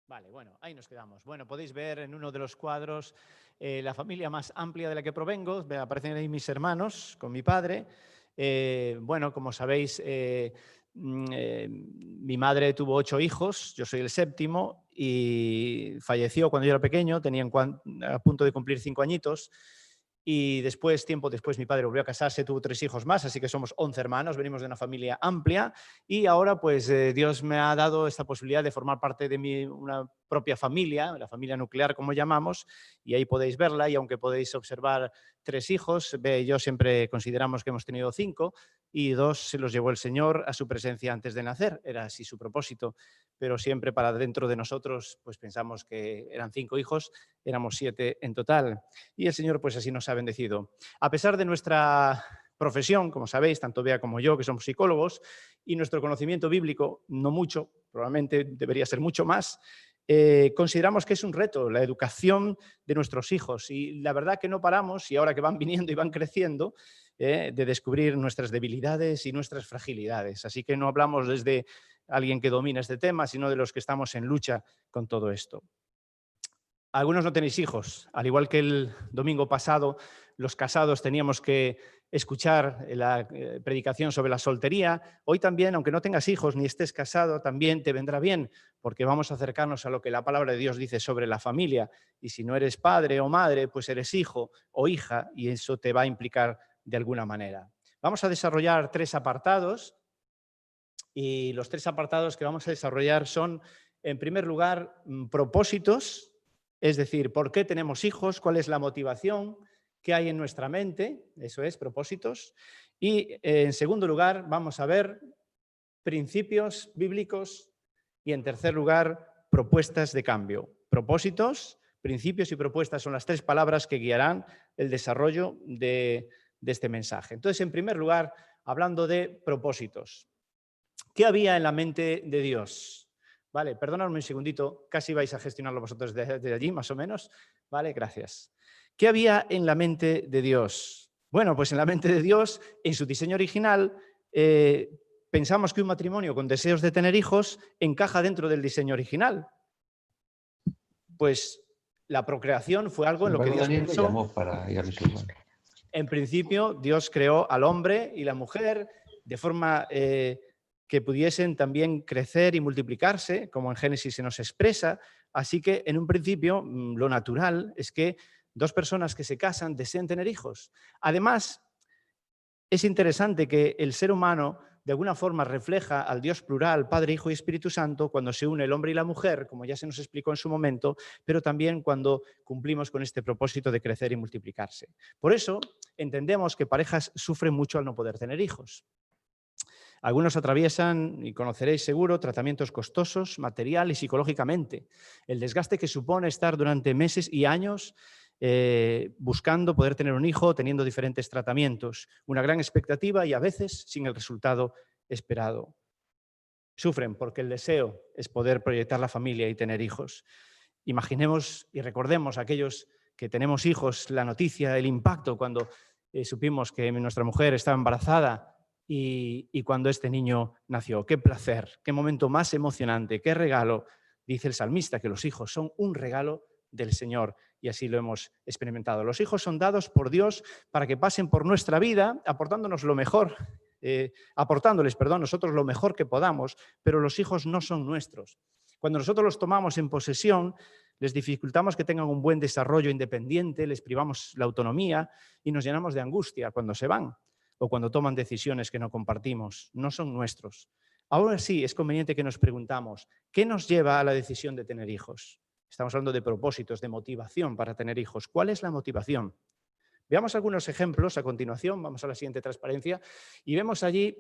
Vale, bueno, ahí nos quedamos. Bueno, podéis ver en uno de los cuadros la familia más amplia de la que provengo. Aparecen ahí mis hermanos con mi padre. Bueno, como sabéis, mi madre tuvo 8 hijos, yo soy el séptimo y falleció cuando yo era pequeño, tenía a punto de cumplir 5 añitos. Y después, tiempo después, mi padre volvió a casarse, tuvo 3 hijos más, así que somos 11 hermanos, venimos de una familia amplia y ahora pues Dios me ha dado esta posibilidad de formar parte de una propia familia, la familia nuclear como llamamos, y ahí podéis verla y aunque podéis observar 3 hijos, yo siempre consideramos que hemos tenido 5 y 2 se los llevó el Señor a su presencia antes de nacer, era así su propósito, pero siempre para dentro de nosotros pues pensamos que eran 5 hijos, éramos 7 en total. Y el Señor pues así nos ha bendecido. A pesar de nuestra profesión, como sabéis, tanto Bea como yo, que somos psicólogos, y nuestro conocimiento bíblico, no mucho, probablemente debería ser mucho más, consideramos que es un reto la educación de nuestros hijos. Y la verdad que no paramos, y ahora que van viniendo y van creciendo, de descubrir nuestras debilidades y nuestras fragilidades. Así que no hablamos desde alguien que domina este tema, sino de los que estamos en lucha con todo esto. Algunos no tenéis hijos, al igual que el domingo pasado los casados teníamos que escuchar la predicación sobre la soltería. Hoy también, aunque no tengas hijos ni estés casado, también te vendrá bien, porque vamos a acercarnos a lo que la palabra de Dios dice sobre la familia. Y si no eres padre o madre, pues eres hijo o hija y eso te va a implicar de alguna manera. Vamos a desarrollar 3 apartados y los 3 apartados que vamos a desarrollar son, en primer lugar, propósitos. Es decir, ¿por qué tenemos hijos? ¿Cuál es la motivación? ¿Qué hay en nuestra mente? Eso es, propósitos. Y en segundo lugar, vamos a ver principios bíblicos y en tercer lugar, propuestas de cambio. Propósitos, principios y propuestas son las 3 palabras que guiarán el desarrollo de este mensaje. Entonces, en primer lugar, hablando de propósitos. ¿Qué había en la mente de Dios? Vale, perdonadme un segundito, casi vais a gestionarlo vosotros de allí, más o menos. Vale, gracias. ¿Qué había en la mente de Dios? Bueno, pues en la mente de Dios, en su diseño original, pensamos que un matrimonio con deseos de tener hijos encaja dentro del diseño original. Pues la procreación fue algo Sin en lo que embargo, Dios Daniel me pensó. llamó para ir a mis hermanos. En principio, Dios creó al hombre y la mujer de forma que pudiesen también crecer y multiplicarse, como en Génesis se nos expresa. Así que, en un principio, lo natural es que 2 personas que se casan deseen tener hijos. Además, es interesante que el ser humano de alguna forma refleja al Dios plural, Padre, Hijo y Espíritu Santo, cuando se une el hombre y la mujer, como ya se nos explicó en su momento, pero también cuando cumplimos con este propósito de crecer y multiplicarse. Por eso entendemos que parejas sufren mucho al no poder tener hijos. Algunos atraviesan, y conoceréis seguro, tratamientos costosos, material y psicológicamente. El desgaste que supone estar durante meses y años buscando poder tener un hijo, teniendo diferentes tratamientos. Una gran expectativa y a veces sin el resultado esperado. Sufren porque el deseo es poder proyectar la familia y tener hijos. Imaginemos y recordemos a aquellos que tenemos hijos la noticia, el impacto cuando supimos que nuestra mujer estaba embarazada y cuando este niño nació. Qué placer, qué momento más emocionante, qué regalo. Dice el salmista que los hijos son un regalo del Señor y así lo hemos experimentado. Los hijos son dados por Dios para que pasen por nuestra vida aportándonos lo mejor, aportándoles, nosotros lo mejor que podamos, pero los hijos no son nuestros. Cuando nosotros los tomamos en posesión, les dificultamos que tengan un buen desarrollo independiente, les privamos la autonomía y nos llenamos de angustia cuando se van o cuando toman decisiones que no compartimos. No son nuestros. Ahora sí, es conveniente que nos preguntamos, ¿qué nos lleva a la decisión de tener hijos? Estamos hablando de propósitos, de motivación para tener hijos. ¿Cuál es la motivación? Veamos algunos ejemplos a continuación, vamos a la siguiente transparencia, y vemos allí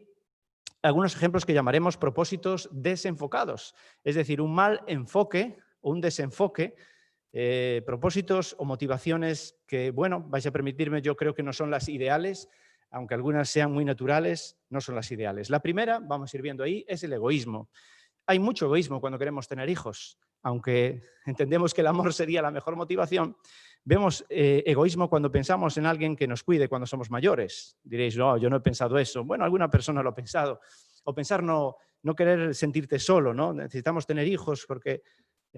algunos ejemplos que llamaremos propósitos desenfocados, es decir, un mal enfoque o un desenfoque, propósitos o motivaciones que, bueno, vais a permitirme, yo creo que no son las ideales, aunque algunas sean muy naturales, no son las ideales. La primera, vamos a ir viendo ahí, es el egoísmo. Hay mucho egoísmo cuando queremos tener hijos, aunque entendemos que el amor sería la mejor motivación. Vemos egoísmo cuando pensamos en alguien que nos cuide cuando somos mayores. Diréis, no, yo no he pensado eso. Bueno, alguna persona lo ha pensado. O pensar no querer sentirte solo, ¿no? Necesitamos tener hijos porque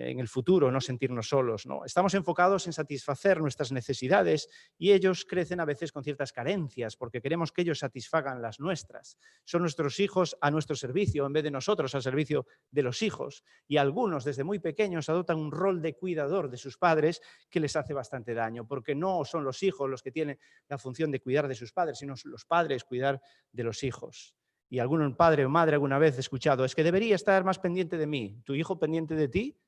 en el futuro, no sentirnos solos, ¿no? Estamos enfocados en satisfacer nuestras necesidades y ellos crecen a veces con ciertas carencias porque queremos que ellos satisfagan las nuestras. Son nuestros hijos a nuestro servicio en vez de nosotros al servicio de los hijos. Y algunos desde muy pequeños adoptan un rol de cuidador de sus padres que les hace bastante daño, porque no son los hijos los que tienen la función de cuidar de sus padres, sino los padres cuidar de los hijos. Y algún padre o madre alguna vez he escuchado, es que debería estar más pendiente de mí. ¿Tu hijo pendiente de ti?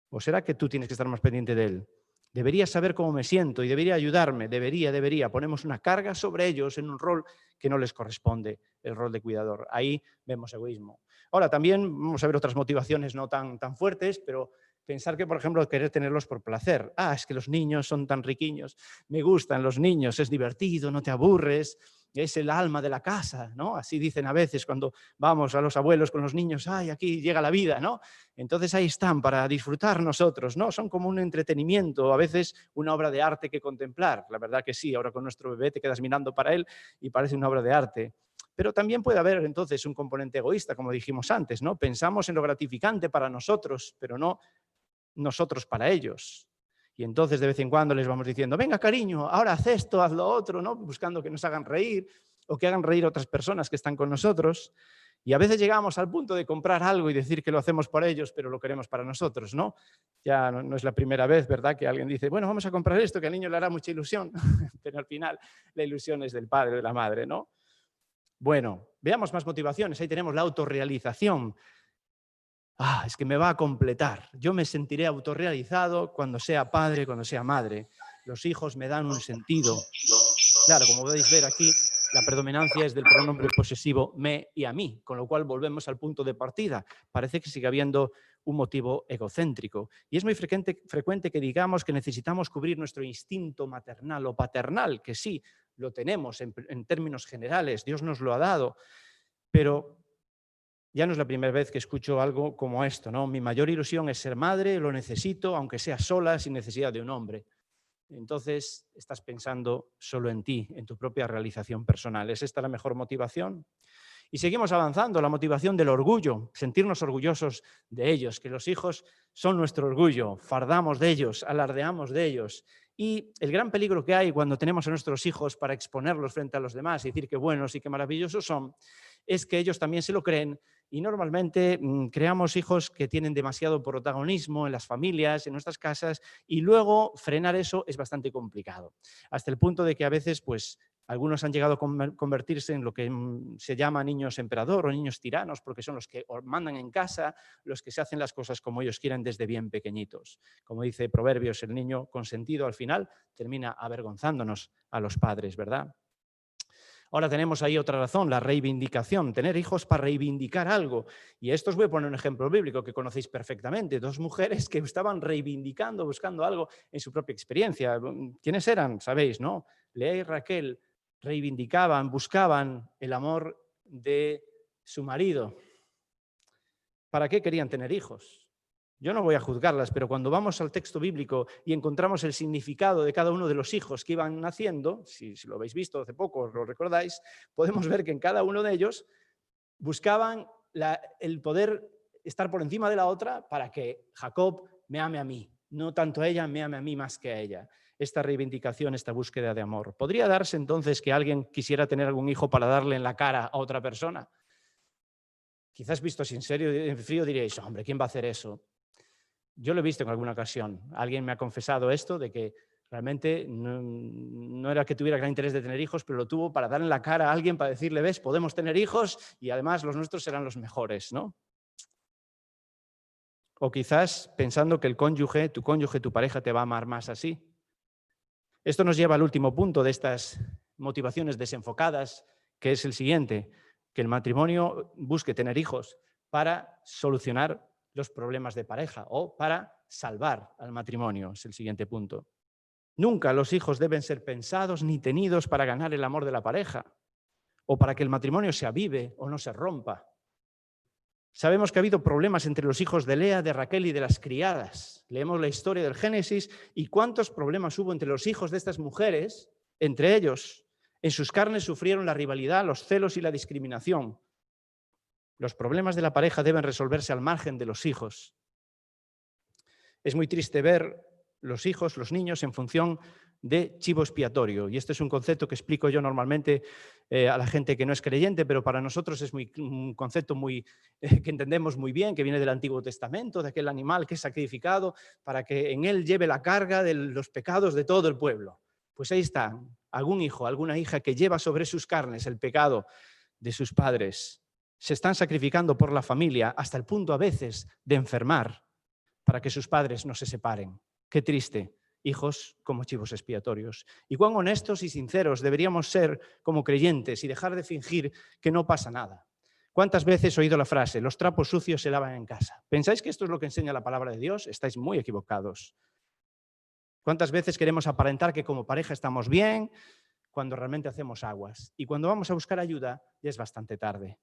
¿O será que tú tienes que estar más pendiente de él? Debería saber cómo me siento y debería ayudarme, debería. Ponemos una carga sobre ellos en un rol que no les corresponde, el rol de cuidador. Ahí vemos egoísmo. Ahora, también vamos a ver otras motivaciones no tan fuertes, pero pensar que, por ejemplo, querer tenerlos por placer. Es que los niños son tan riquiños, me gustan los niños, es divertido, no te aburres, es el alma de la casa, ¿no? Así dicen a veces cuando vamos a los abuelos con los niños, aquí llega la vida, ¿no? Entonces ahí están para disfrutar nosotros, ¿no? Son como un entretenimiento, a veces una obra de arte que contemplar. La verdad que sí, ahora con nuestro bebé te quedas mirando para él y parece una obra de arte. Pero también puede haber entonces un componente egoísta, como dijimos antes, ¿no? Pensamos en lo gratificante para nosotros, pero no nosotros para ellos. Y entonces de vez en cuando les vamos diciendo, venga cariño, ahora haz esto, haz lo otro, ¿no? Buscando que nos hagan reír o que hagan reír a otras personas que están con nosotros. Y a veces llegamos al punto de comprar algo y decir que lo hacemos por ellos, pero lo queremos para nosotros, ¿no? Ya no es la primera vez, ¿verdad?, que alguien dice, bueno, vamos a comprar esto, que al niño le hará mucha ilusión, pero al final la ilusión es del padre o de la madre, ¿no? Bueno, veamos más motivaciones. Ahí tenemos la autorrealización. Es que me va a completar. Yo me sentiré autorrealizado cuando sea padre, cuando sea madre. Los hijos me dan un sentido. Claro, como podéis ver aquí, la predominancia es del pronombre posesivo me y a mí, con lo cual volvemos al punto de partida. Parece que sigue habiendo un motivo egocéntrico. Y es muy frecuente que digamos que necesitamos cubrir nuestro instinto maternal o paternal, que sí, lo tenemos en términos generales, Dios nos lo ha dado, pero ya no es la primera vez que escucho algo como esto, ¿no? Mi mayor ilusión es ser madre, lo necesito, aunque sea sola, sin necesidad de un hombre. Entonces, estás pensando solo en ti, en tu propia realización personal. ¿Es esta la mejor motivación? Y seguimos avanzando, la motivación del orgullo, sentirnos orgullosos de ellos, que los hijos son nuestro orgullo, fardamos de ellos, alardeamos de ellos. Y el gran peligro que hay cuando tenemos a nuestros hijos para exponerlos frente a los demás y decir qué buenos y qué maravillosos son, es que ellos también se lo creen y normalmente creamos hijos que tienen demasiado protagonismo en las familias, en nuestras casas, y luego frenar eso es bastante complicado. Hasta el punto de que a veces, pues, algunos han llegado a convertirse en lo que se llama niños emperador o niños tiranos, porque son los que mandan en casa, los que se hacen las cosas como ellos quieren desde bien pequeñitos. Como dice Proverbios, el niño consentido al final termina avergonzándonos a los padres, ¿verdad? Ahora tenemos ahí otra razón, la reivindicación, tener hijos para reivindicar algo. Y esto os voy a poner un ejemplo bíblico que conocéis perfectamente. Dos mujeres que estaban reivindicando, buscando algo en su propia experiencia. ¿Quiénes eran? Sabéis, ¿no? Lea y Raquel reivindicaban, buscaban el amor de su marido. ¿Para qué querían tener hijos? Yo no voy a juzgarlas, pero cuando vamos al texto bíblico y encontramos el significado de cada uno de los hijos que iban naciendo, si lo habéis visto hace poco, os lo recordáis, podemos ver que en cada uno de ellos buscaban el poder estar por encima de la otra para que Jacob me ame a mí, no tanto ella me ame a mí más que a ella. Esta reivindicación, esta búsqueda de amor. ¿Podría darse entonces que alguien quisiera tener algún hijo para darle en la cara a otra persona? Quizás visto así en frío diréis, hombre, ¿quién va a hacer eso? Yo lo he visto en alguna ocasión. Alguien me ha confesado esto, de que realmente no era que tuviera gran interés de tener hijos, pero lo tuvo para dar en la cara a alguien, para decirle, ves, podemos tener hijos y además los nuestros serán los mejores, ¿no? O quizás pensando que tu cónyuge, tu pareja te va a amar más así. Esto nos lleva al último punto de estas motivaciones desenfocadas, que es el siguiente, que el matrimonio busque tener hijos para solucionar los problemas de pareja o para salvar al matrimonio, es el siguiente punto. Nunca los hijos deben ser pensados ni tenidos para ganar el amor de la pareja o para que el matrimonio se avive o no se rompa. Sabemos que ha habido problemas entre los hijos de Lea, de Raquel y de las criadas. Leemos la historia del Génesis y cuántos problemas hubo entre los hijos de estas mujeres, entre ellos. En sus carnes sufrieron la rivalidad, los celos y la discriminación. Los problemas de la pareja deben resolverse al margen de los hijos. Es muy triste ver los hijos, los niños, en función de chivo expiatorio. Y este es un concepto que explico yo normalmente a la gente que no es creyente, pero para nosotros es un concepto que entendemos muy bien, que viene del Antiguo Testamento, de aquel animal que es sacrificado para que en él lleve la carga de los pecados de todo el pueblo. Pues ahí está, algún hijo, alguna hija que lleva sobre sus carnes el pecado de sus padres. Se están sacrificando por la familia hasta el punto a veces de enfermar para que sus padres no se separen. Qué triste, hijos como chivos expiatorios. Y cuán honestos y sinceros deberíamos ser como creyentes y dejar de fingir que no pasa nada. ¿Cuántas veces he oído la frase, los trapos sucios se lavan en casa? ¿Pensáis que esto es lo que enseña la palabra de Dios? Estáis muy equivocados. ¿Cuántas veces queremos aparentar que como pareja estamos bien cuando realmente hacemos aguas? Y cuando vamos a buscar ayuda ya es bastante tarde.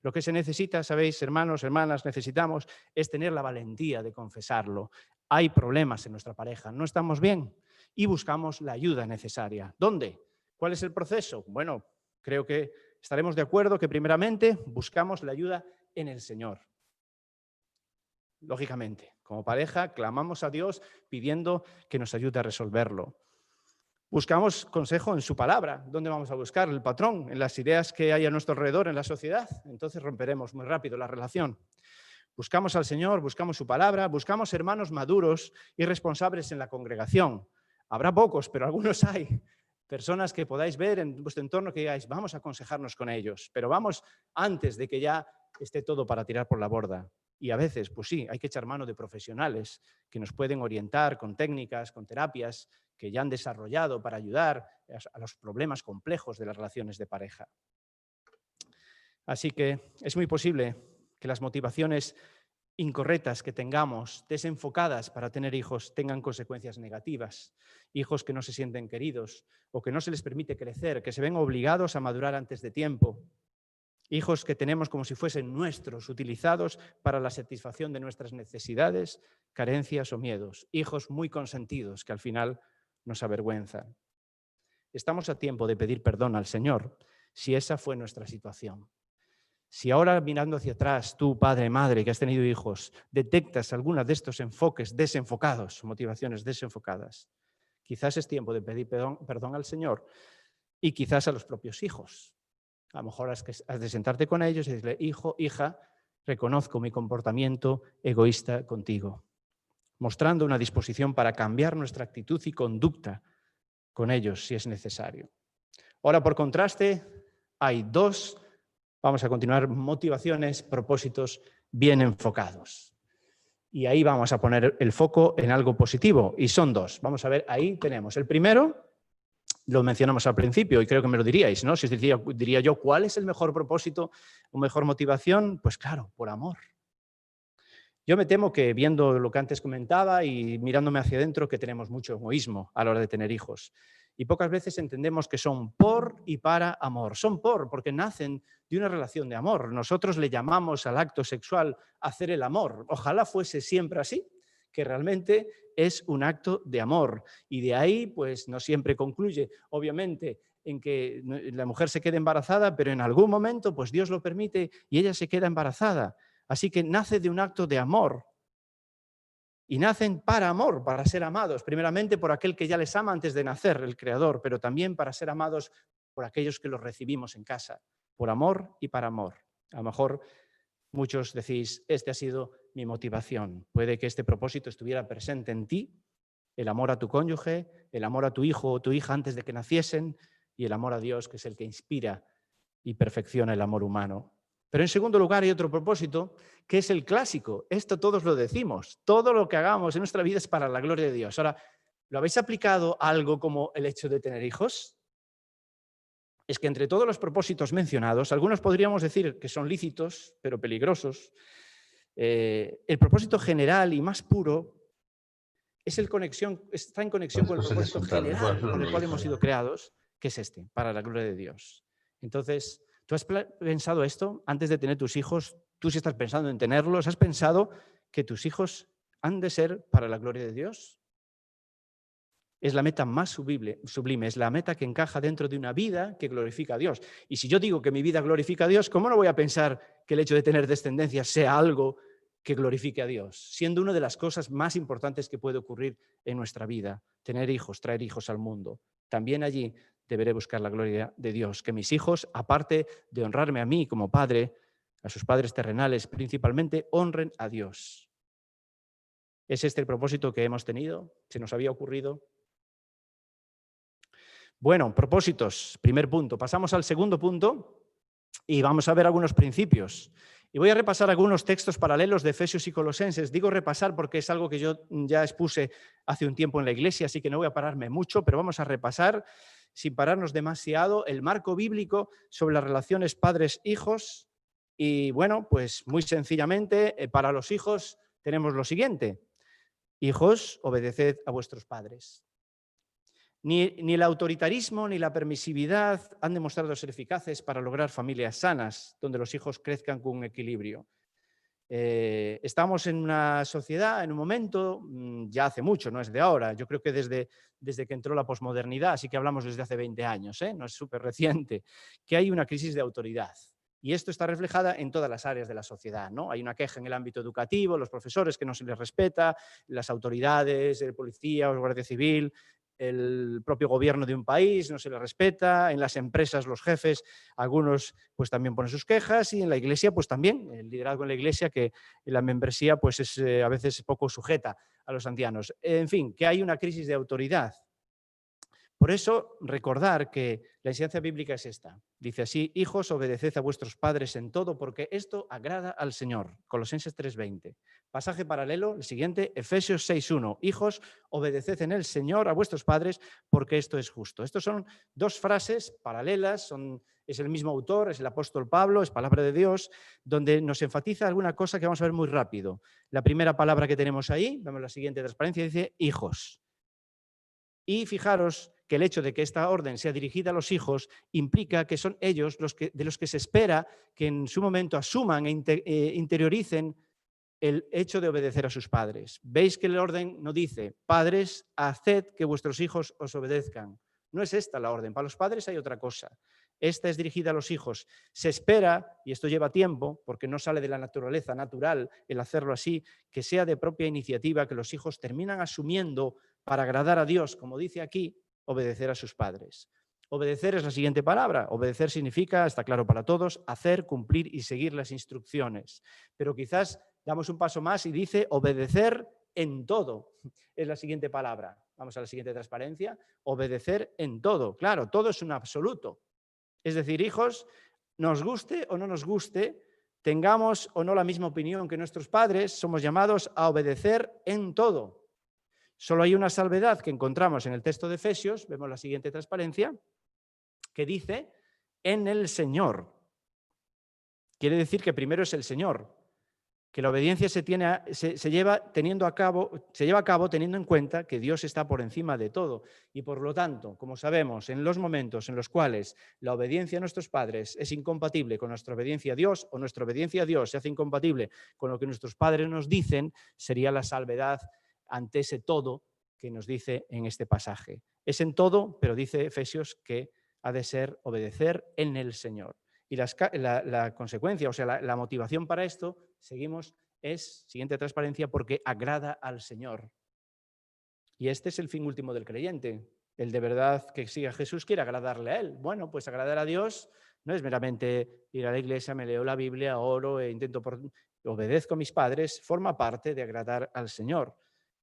Lo que se necesita, sabéis, hermanos, hermanas, necesitamos es tener la valentía de confesarlo. Hay problemas en nuestra pareja, no estamos bien y buscamos la ayuda necesaria. ¿Dónde? ¿Cuál es el proceso? Bueno, creo que estaremos de acuerdo que primeramente buscamos la ayuda en el Señor. Lógicamente, como pareja, clamamos a Dios pidiendo que nos ayude a resolverlo. Buscamos consejo en su palabra. ¿Dónde vamos a buscar? El patrón, en las ideas que hay a nuestro alrededor, en la sociedad. Entonces romperemos muy rápido la relación. Buscamos al Señor, buscamos su palabra, buscamos hermanos maduros y responsables en la congregación. Habrá pocos, pero algunos hay. Personas que podáis ver en vuestro entorno que digáis, vamos a aconsejarnos con ellos, pero vamos antes de que ya esté todo para tirar por la borda. Y a veces, pues sí, hay que echar mano de profesionales que nos pueden orientar con técnicas, con terapias que ya han desarrollado para ayudar a los problemas complejos de las relaciones de pareja. Así que es muy posible que las motivaciones incorrectas que tengamos, desenfocadas para tener hijos, tengan consecuencias negativas. Hijos que no se sienten queridos o que no se les permite crecer, que se ven obligados a madurar antes de tiempo. Hijos que tenemos como si fuesen nuestros, utilizados para la satisfacción de nuestras necesidades, carencias o miedos. Hijos muy consentidos que al final nos avergüenzan. Estamos a tiempo de pedir perdón al Señor si esa fue nuestra situación. Si ahora mirando hacia atrás, tú, padre, madre, que has tenido hijos, detectas alguna de estos enfoques desenfocados, motivaciones desenfocadas, quizás es tiempo de pedir perdón al Señor y quizás a los propios hijos. A lo mejor has de sentarte con ellos y decirle, hijo, hija, reconozco mi comportamiento egoísta contigo, mostrando una disposición para cambiar nuestra actitud y conducta con ellos si es necesario. Ahora, por contraste, hay dos, vamos a continuar, motivaciones, propósitos bien enfocados. Y ahí vamos a poner el foco en algo positivo, y son dos. Vamos a ver, ahí tenemos el primero. Lo mencionamos al principio y creo que me lo diríais, ¿no? Si os diría yo, ¿cuál es el mejor propósito o mejor motivación? Pues claro, por amor. Yo me temo que viendo lo que antes comentaba y mirándome hacia adentro, que tenemos mucho egoísmo a la hora de tener hijos. Y pocas veces entendemos que son por y para amor. Son porque nacen de una relación de amor. Nosotros le llamamos al acto sexual hacer el amor. Ojalá fuese siempre así, que realmente es un acto de amor. Y de ahí, pues no siempre concluye, obviamente, en que la mujer se quede embarazada, pero en algún momento, pues Dios lo permite y ella se queda embarazada. Así que nace de un acto de amor. Y nacen para amor, para ser amados, primeramente por aquel que ya les ama antes de nacer, el Creador, pero también para ser amados por aquellos que los recibimos en casa, por amor y para amor. A lo mejor muchos decís, esta ha sido mi motivación. Puede que este propósito estuviera presente en ti, el amor a tu cónyuge, el amor a tu hijo o tu hija antes de que naciesen y el amor a Dios, que es el que inspira y perfecciona el amor humano. Pero en segundo lugar hay otro propósito que es el clásico. Esto todos lo decimos. Todo lo que hagamos en nuestra vida es para la gloria de Dios. Ahora, ¿lo habéis aplicado a algo como el hecho de tener hijos? Es que entre todos los propósitos mencionados, algunos podríamos decir que son lícitos, pero peligrosos. El propósito general y más puro está en conexión con el propósito general por el cual hemos sido creados, que es este, para la gloria de Dios. Entonces, ¿tú has pensado esto antes de tener tus hijos? Tú si estás pensando en tenerlos, ¿has pensado que tus hijos han de ser para la gloria de Dios? Es la meta más sublime, es la meta que encaja dentro de una vida que glorifica a Dios. Y si yo digo que mi vida glorifica a Dios, ¿cómo no voy a pensar que el hecho de tener descendencia sea algo que glorifique a Dios, siendo una de las cosas más importantes que puede ocurrir en nuestra vida, tener hijos, traer hijos al mundo. También allí deberé buscar la gloria de Dios, que mis hijos, aparte de honrarme a mí como padre, a sus padres terrenales principalmente, honren a Dios. ¿Es este el propósito que hemos tenido? ¿Se nos había ocurrido? Bueno, propósitos, primer punto. Pasamos al segundo punto y vamos a ver algunos principios. Y voy a repasar algunos textos paralelos de Efesios y Colosenses. Digo repasar porque es algo que yo ya expuse hace un tiempo en la iglesia, así que no voy a pararme mucho, pero vamos a repasar, sin pararnos demasiado, el marco bíblico sobre las relaciones padres-hijos. Y bueno, pues muy sencillamente, para los hijos tenemos lo siguiente. Hijos, obedeced a vuestros padres. Ni el autoritarismo ni la permisividad han demostrado ser eficaces para lograr familias sanas, donde los hijos crezcan con un equilibrio. Estamos en una sociedad, en un momento, ya hace mucho, no es de ahora, yo creo que desde que entró la posmodernidad, así que hablamos desde hace 20 años, no es súper reciente, que hay una crisis de autoridad. Y esto está reflejada en todas las áreas de la sociedad, ¿no? Hay una queja en el ámbito educativo, los profesores que no se les respeta, las autoridades, el policía o el guardia civil, el propio gobierno de un país no se le respeta, en las empresas los jefes, algunos pues también ponen sus quejas y en la iglesia pues también, el liderazgo en la iglesia que la membresía pues es a veces poco sujeta a los ancianos. En fin, que hay una crisis de autoridad. Por eso, recordar que la enseñanza bíblica es esta. Dice así, hijos, obedeced a vuestros padres en todo, porque esto agrada al Señor. Colosenses 3:20. Pasaje paralelo, el siguiente, Efesios 6:1. Hijos, obedeced en el Señor a vuestros padres, porque esto es justo. Estos son dos frases paralelas, es el mismo autor, es el apóstol Pablo, es palabra de Dios, donde nos enfatiza alguna cosa que vamos a ver muy rápido. La primera palabra que tenemos ahí, vemos la siguiente transparencia, dice hijos. Y fijaros que el hecho de que esta orden sea dirigida a los hijos implica que son ellos de los que se espera que en su momento asuman e interioricen el hecho de obedecer a sus padres. Veis que el orden no dice, padres, haced que vuestros hijos os obedezcan. No es esta la orden. Para los padres hay otra cosa. Esta es dirigida a los hijos. Se espera, y esto lleva tiempo, porque no sale de la naturaleza natural el hacerlo así, que sea de propia iniciativa, que los hijos terminan asumiendo para agradar a Dios, como dice aquí, obedecer a sus padres. Obedecer es la siguiente palabra. Obedecer significa, está claro para todos, hacer, cumplir y seguir las instrucciones. Pero quizás damos un paso más y dice obedecer en todo. Es la siguiente palabra. Vamos a la siguiente transparencia. Obedecer en todo. Claro, todo es un absoluto. Es decir, hijos, nos guste o no nos guste, tengamos o no la misma opinión que nuestros padres, somos llamados a obedecer en todo. Solo hay una salvedad que encontramos en el texto de Efesios, vemos la siguiente transparencia, que dice, en el Señor. Quiere decir que primero es el Señor, que la obediencia se lleva a cabo teniendo en cuenta que Dios está por encima de todo. Y por lo tanto, como sabemos, en los momentos en los cuales la obediencia a nuestros padres es incompatible con nuestra obediencia a Dios, o nuestra obediencia a Dios se hace incompatible con lo que nuestros padres nos dicen, sería la salvedad ante ese todo que nos dice en este pasaje. Es en todo, pero dice Efesios que ha de ser obedecer en el Señor. Y la consecuencia, o sea, la motivación para esto, seguimos, es, siguiente transparencia, porque agrada al Señor. Y este es el fin último del creyente. El de verdad que sigue a Jesús quiere agradarle a Él. Bueno, pues agradar a Dios no es meramente ir a la iglesia, me leo la Biblia, oro e obedezco a mis padres, forma parte de agradar al Señor.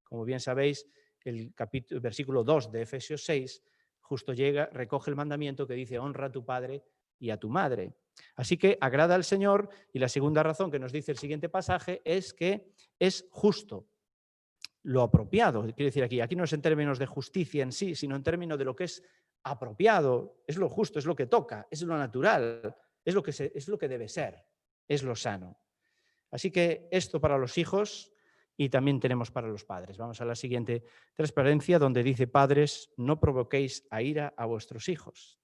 Como bien sabéis, el versículo 2 de Efesios 6 justo recoge el mandamiento que dice honra a tu padre y a tu madre. Así que agrada al Señor, y la segunda razón que nos dice el siguiente pasaje es que es justo, lo apropiado. Quiere decir aquí no es en términos de justicia en sí, sino en términos de lo que es apropiado, es lo justo, es lo que toca, es lo natural, es lo que debe ser, es lo sano. Así que esto para los hijos y también tenemos para los padres. Vamos a la siguiente transparencia donde dice, padres, no provoquéis a ira a vuestros hijos.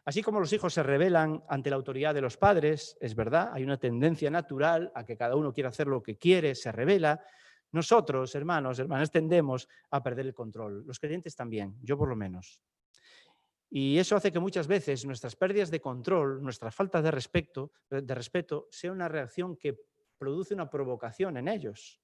Así como los hijos se rebelan ante la autoridad de los padres, es verdad, hay una tendencia natural a que cada uno quiera hacer lo que quiere, se rebela. Nosotros, hermanos, hermanas, tendemos a perder el control. Los creyentes también, yo por lo menos. Y eso hace que muchas veces nuestras pérdidas de control, nuestra falta de respeto sea una reacción que produce una provocación en ellos.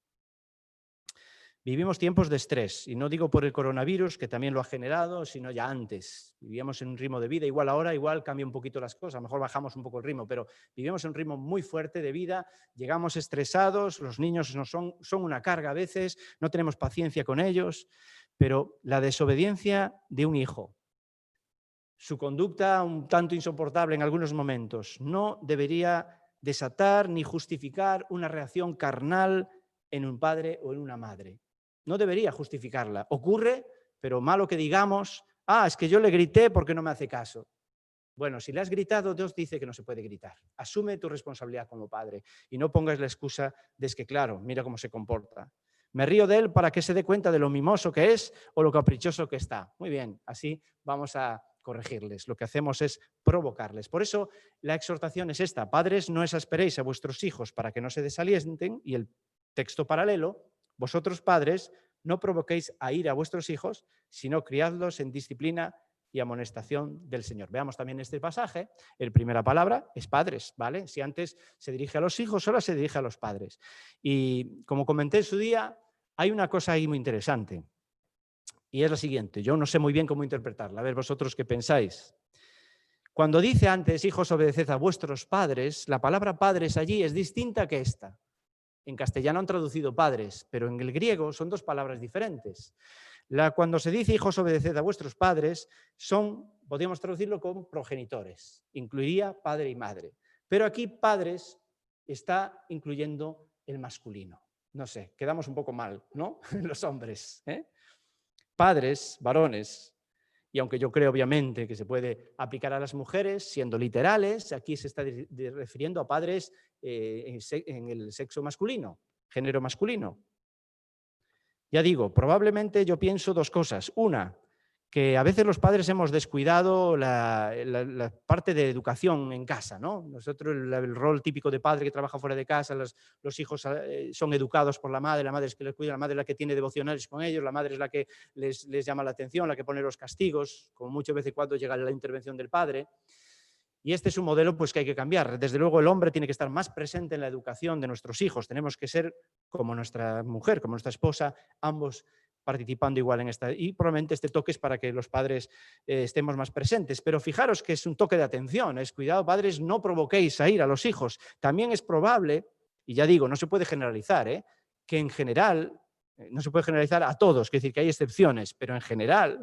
Vivimos tiempos de estrés, y no digo por el coronavirus, que también lo ha generado, sino ya antes. Vivíamos en un ritmo de vida, igual ahora, igual cambia un poquito las cosas, a lo mejor bajamos un poco el ritmo, pero vivimos en un ritmo muy fuerte de vida, llegamos estresados, los niños son una carga a veces, no tenemos paciencia con ellos, pero la desobediencia de un hijo, su conducta un tanto insoportable en algunos momentos, no debería desatar ni justificar una reacción carnal en un padre o en una madre. No debería justificarla. Ocurre, pero malo que digamos, es que yo le grité porque no me hace caso. Bueno, si le has gritado, Dios dice que no se puede gritar. Asume tu responsabilidad como padre y no pongas la excusa de que, claro, mira cómo se comporta. Me río de él para que se dé cuenta de lo mimoso que es o lo caprichoso que está. Muy bien, así vamos a corregirles. Lo que hacemos es provocarles. Por eso la exhortación es esta. Padres, no exasperéis a vuestros hijos para que no se desalienten. Y el texto paralelo, vosotros padres, no provoquéis a ira a vuestros hijos, sino criadlos en disciplina y amonestación del Señor. Veamos también este pasaje. La primera palabra es padres, ¿vale? Si antes se dirige a los hijos, ahora se dirige a los padres. Y como comenté en su día, hay una cosa ahí muy interesante. Y es la siguiente. Yo no sé muy bien cómo interpretarla. A ver, vosotros qué pensáis. Cuando dice antes, hijos, obedeced a vuestros padres, la palabra padres allí es distinta que esta. En castellano han traducido padres, pero en el griego son dos palabras diferentes. Cuando se dice hijos, obedeced a vuestros padres, podríamos traducirlo como progenitores. Incluiría padre y madre. Pero aquí padres está incluyendo el masculino. No sé, quedamos un poco mal, ¿no? Los hombres. Padres, varones. Y aunque yo creo obviamente que se puede aplicar a las mujeres, siendo literales, aquí se está refiriendo a padres en el sexo masculino, género masculino. Ya digo, probablemente yo pienso dos cosas. Una, que a veces los padres hemos descuidado la parte de educación en casa, ¿no? Nosotros el rol típico de padre que trabaja fuera de casa, los hijos son educados por la madre es que les cuida, la madre es la que tiene devocionales con ellos, la madre es la que les llama la atención, la que pone los castigos, como muchas veces cuando llega la intervención del padre. Y este es un modelo pues, que hay que cambiar. Desde luego el hombre tiene que estar más presente en la educación de nuestros hijos. Tenemos que ser como nuestra mujer, como nuestra esposa, ambos participando igual en esta. Y probablemente este toque es para que los padres estemos más presentes. Pero fijaros que es un toque de atención. Cuidado, padres, no provoquéis a ir a los hijos. También es probable, y ya digo, no se puede generalizar, que en general, no se puede generalizar a todos, es decir, que hay excepciones, pero en general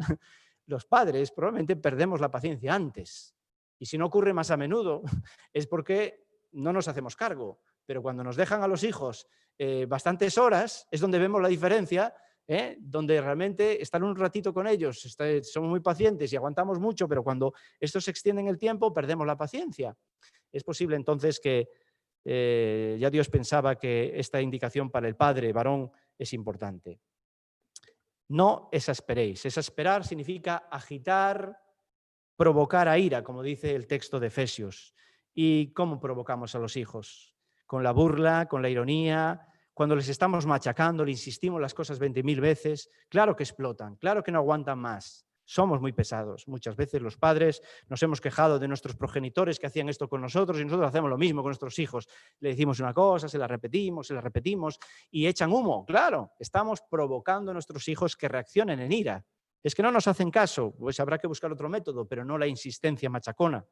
los padres probablemente perdemos la paciencia antes. Y si no ocurre más a menudo, es porque no nos hacemos cargo. Pero cuando nos dejan a los hijos bastantes horas, es donde vemos la diferencia, donde realmente estar un ratito con ellos, somos muy pacientes y aguantamos mucho, pero cuando esto se extiende en el tiempo, perdemos la paciencia. Es posible entonces que ya Dios pensaba que esta indicación para el padre, varón, es importante. No exasperéis. Exasperar significa agitar, provocar a ira, como dice el texto de Efesios. ¿Y cómo provocamos a los hijos? Con la burla, con la ironía, cuando les estamos machacando, le insistimos las cosas 20.000 veces, claro que explotan, claro que no aguantan más. Somos muy pesados. Muchas veces los padres nos hemos quejado de nuestros progenitores que hacían esto con nosotros y nosotros hacemos lo mismo con nuestros hijos. Le decimos una cosa, se la repetimos y echan humo. Claro, estamos provocando a nuestros hijos que reaccionen en ira. Es que no nos hacen caso, pues habrá que buscar otro método, pero no la insistencia machacona.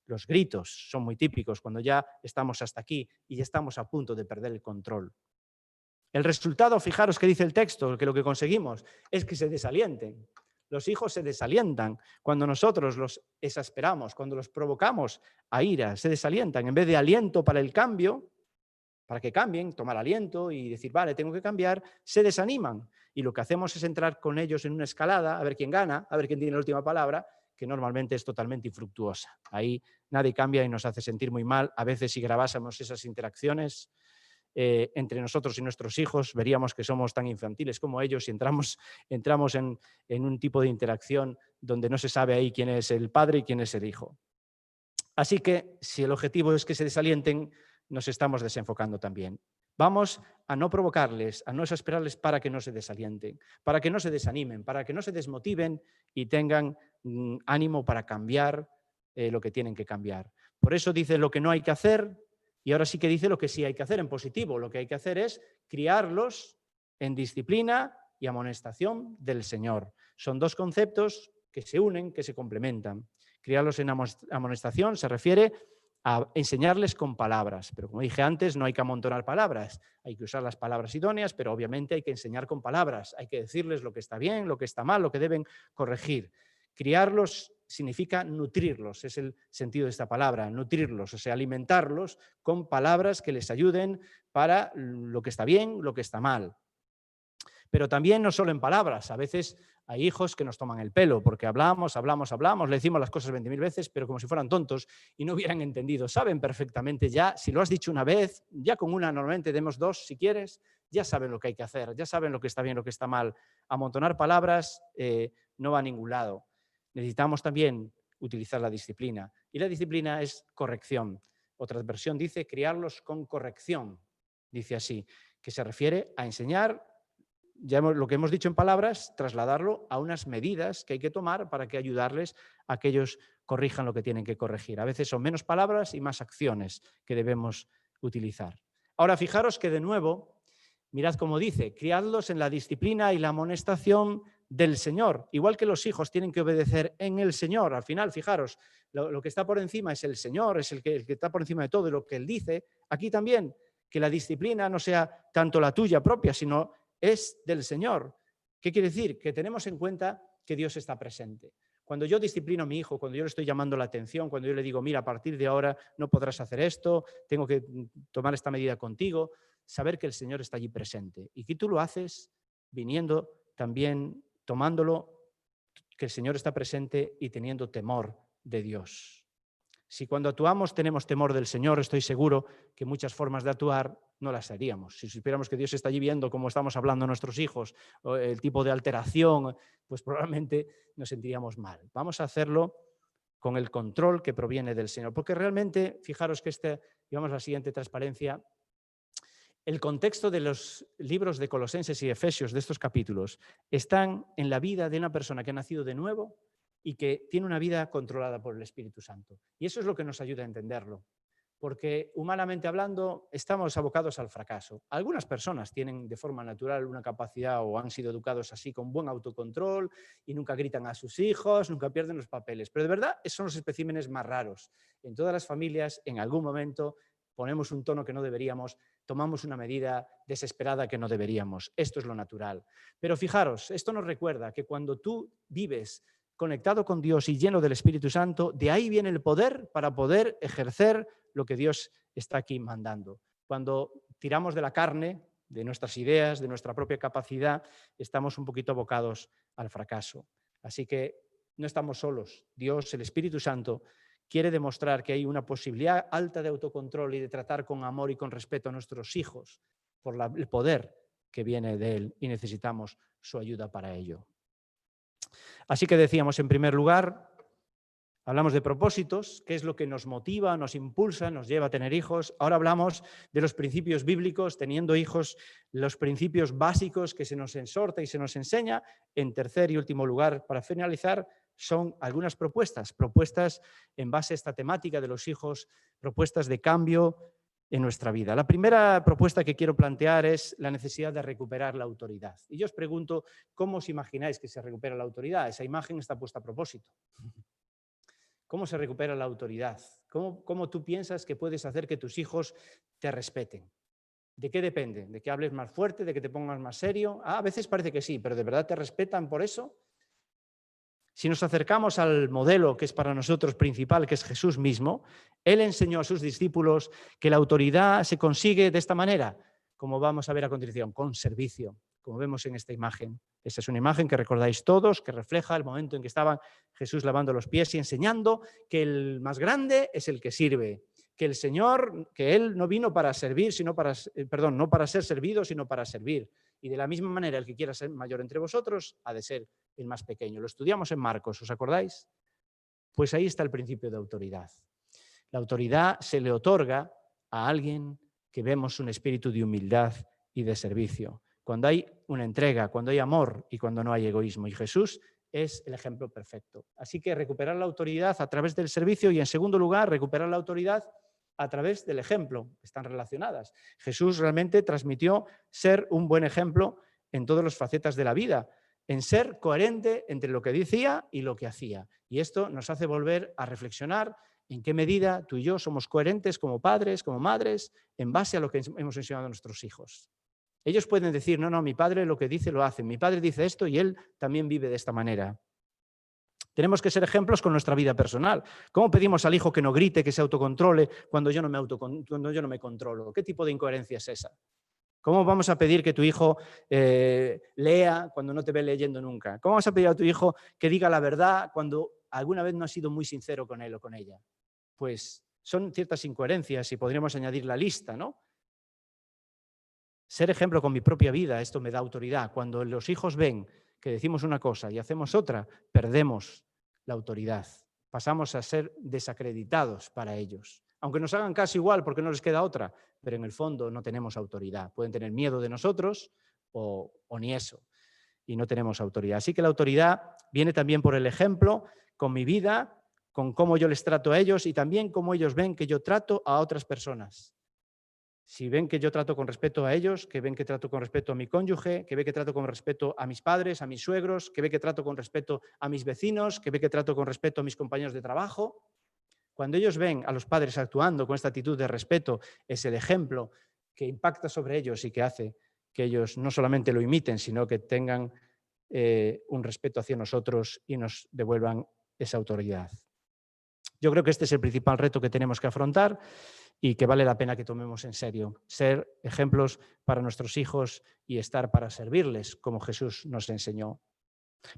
Los gritos son muy típicos cuando ya estamos hasta aquí y ya estamos a punto de perder el control. El resultado, fijaros que dice el texto, que lo que conseguimos es que se desalienten. Los hijos se desalientan cuando nosotros los exasperamos, cuando los provocamos a ira, se desalientan. En vez de aliento para el cambio, para que cambien, tomar aliento y decir, vale, tengo que cambiar, se desaniman. Y lo que hacemos es entrar con ellos en una escalada, a ver quién gana, a ver quién tiene la última palabra, que normalmente es totalmente infructuosa. Ahí nadie cambia y nos hace sentir muy mal. A veces si grabásemos esas interacciones entre nosotros y nuestros hijos, veríamos que somos tan infantiles como ellos y entramos en un tipo de interacción donde no se sabe ahí quién es el padre y quién es el hijo. Así que si el objetivo es que se desalienten, nos estamos desenfocando también. Vamos a no provocarles, a no exasperarles para que no se desalienten, para que no se desanimen, para que no se desmotiven y tengan ánimo para cambiar lo que tienen que cambiar. Por eso dice lo que no hay que hacer, Y ahora sí que dice lo que sí hay que hacer en positivo. Lo que hay que hacer es criarlos en disciplina y amonestación del Señor. Son dos conceptos que se unen, que se complementan. Criarlos en amonestación se refiere a enseñarles con palabras, pero como dije antes, no hay que amontonar palabras, hay que usar las palabras idóneas, pero obviamente hay que enseñar con palabras, hay que decirles lo que está bien, lo que está mal, lo que deben corregir. Criarlos significa nutrirlos, es el sentido de esta palabra, nutrirlos, o sea, alimentarlos con palabras que les ayuden para lo que está bien, lo que está mal. Pero también no solo en palabras, a veces hay hijos que nos toman el pelo porque hablamos, le decimos las cosas 20.000 veces, pero como si fueran tontos y no hubieran entendido. Saben perfectamente ya, si lo has dicho una vez, ya con una normalmente demos dos si quieres, ya saben lo que hay que hacer, ya saben lo que está bien, lo que está mal. Amontonar palabras no va a ningún lado. Necesitamos también utilizar la disciplina y la disciplina es corrección. Otra versión dice criarlos con corrección, dice así, que se refiere a enseñar ya lo que hemos dicho en palabras, trasladarlo a unas medidas que hay que tomar para que ayudarles a que ellos corrijan lo que tienen que corregir. A veces son menos palabras y más acciones que debemos utilizar. Ahora, fijaros que de nuevo, mirad cómo dice, criadlos en la disciplina y la amonestación del Señor. Igual que los hijos tienen que obedecer en el Señor. Al final, fijaros, lo que está por encima es el Señor, es el que está por encima de todo y lo que Él dice. Aquí también, que la disciplina no sea tanto la tuya propia, sino es del Señor. ¿Qué quiere decir? Que tenemos en cuenta que Dios está presente. Cuando yo disciplino a mi hijo, cuando yo le estoy llamando la atención, cuando yo le digo, mira, a partir de ahora no podrás hacer esto, tengo que tomar esta medida contigo, saber que el Señor está allí presente. Y que tú lo haces viniendo también, tomándolo, que el Señor está presente y teniendo temor de Dios. Si cuando actuamos tenemos temor del Señor, estoy seguro que muchas formas de actuar no las haríamos. Si supiéramos que Dios está allí viendo cómo estamos hablando a nuestros hijos, o el tipo de alteración, pues probablemente nos sentiríamos mal. Vamos a hacerlo con el control que proviene del Señor. Porque realmente, fijaros que digamos la siguiente transparencia, el contexto de los libros de Colosenses y Efesios, de estos capítulos, están en la vida de una persona que ha nacido de nuevo y que tiene una vida controlada por el Espíritu Santo. Y eso es lo que nos ayuda a entenderlo. Porque humanamente hablando estamos abocados al fracaso. Algunas personas tienen de forma natural una capacidad o han sido educados así con buen autocontrol y nunca gritan a sus hijos, nunca pierden los papeles. Pero de verdad son los especímenes más raros. En todas las familias, en algún momento, ponemos un tono que no deberíamos, tomamos una medida desesperada que no deberíamos. Esto es lo natural. Pero fijaros, esto nos recuerda que cuando tú vives conectado con Dios y lleno del Espíritu Santo, de ahí viene el poder para poder ejercer lo que Dios está aquí mandando. Cuando tiramos de la carne, de nuestras ideas, de nuestra propia capacidad, estamos un poquito abocados al fracaso. Así que no estamos solos. Dios, el Espíritu Santo, quiere demostrar que hay una posibilidad alta de autocontrol y de tratar con amor y con respeto a nuestros hijos por el poder que viene de Él y necesitamos su ayuda para ello. Así que decíamos, en primer lugar, hablamos de propósitos, qué es lo que nos motiva, nos impulsa, nos lleva a tener hijos. Ahora hablamos de los principios bíblicos, teniendo hijos, los principios básicos que se nos exhorta y se nos enseña. En tercer y último lugar, para finalizar, son algunas propuestas en base a esta temática de los hijos, propuestas de cambio en nuestra vida. La primera propuesta que quiero plantear es la necesidad de recuperar la autoridad. Y yo os pregunto, ¿cómo os imagináis que se recupera la autoridad? Esa imagen está puesta a propósito. ¿Cómo se recupera la autoridad? ¿Cómo tú piensas que puedes hacer que tus hijos te respeten? ¿De qué depende? ¿De que hables más fuerte? ¿De que te pongas más serio? A veces parece que sí, pero ¿de verdad te respetan por eso? Si nos acercamos al modelo que es para nosotros principal, que es Jesús mismo, Él enseñó a sus discípulos que la autoridad se consigue de esta manera, como vamos a ver a continuación, con servicio, como vemos en esta imagen. Esta es una imagen que recordáis todos, que refleja el momento en que estaba Jesús lavando los pies y enseñando que el más grande es el que sirve, que el Señor, que Él no vino para servir, no para ser servido, sino para servir. Y de la misma manera, el que quiera ser mayor entre vosotros ha de ser el más pequeño. Lo estudiamos en Marcos, ¿os acordáis? Pues ahí está el principio de autoridad. La autoridad se le otorga a alguien que vemos un espíritu de humildad y de servicio. Cuando hay una entrega, cuando hay amor y cuando no hay egoísmo. Y Jesús es el ejemplo perfecto. Así que recuperar la autoridad a través del servicio y, en segundo lugar, recuperar la autoridad a través del ejemplo, están relacionadas. Jesús realmente transmitió ser un buen ejemplo en todas las facetas de la vida, en ser coherente entre lo que decía y lo que hacía. Y esto nos hace volver a reflexionar en qué medida tú y yo somos coherentes como padres, como madres, en base a lo que hemos enseñado a nuestros hijos. Ellos pueden decir, no, no, mi padre lo que dice lo hace, mi padre dice esto y él también vive de esta manera. Tenemos que ser ejemplos con nuestra vida personal. ¿Cómo pedimos al hijo que no grite, que se autocontrole cuando yo no me controlo? ¿Qué tipo de incoherencia es esa? ¿Cómo vamos a pedir que tu hijo lea cuando no te ve leyendo nunca? ¿Cómo vas a pedir a tu hijo que diga la verdad cuando alguna vez no has sido muy sincero con él o con ella? Pues son ciertas incoherencias y podríamos añadir la lista, ¿no? Ser ejemplo con mi propia vida, esto me da autoridad. Cuando los hijos ven que decimos una cosa y hacemos otra, perdemos la autoridad. Pasamos a ser desacreditados para ellos. Aunque nos hagan caso igual porque no les queda otra, pero en el fondo no tenemos autoridad. Pueden tener miedo de nosotros o ni eso. Y no tenemos autoridad. Así que la autoridad viene también por el ejemplo, con mi vida, con cómo yo les trato a ellos y también cómo ellos ven que yo trato a otras personas. Si ven que yo trato con respeto a ellos, que ven que trato con respeto a mi cónyuge, que ven que trato con respeto a mis padres, a mis suegros, que ven que trato con respeto a mis vecinos, que ven que trato con respeto a mis compañeros de trabajo. Cuando ellos ven a los padres actuando con esta actitud de respeto, es el ejemplo que impacta sobre ellos y que hace que ellos no solamente lo imiten, sino que tengan un respeto hacia nosotros y nos devuelvan esa autoridad. Yo creo que este es el principal reto que tenemos que afrontar y que vale la pena que tomemos en serio. Ser ejemplos para nuestros hijos y estar para servirles, como Jesús nos enseñó.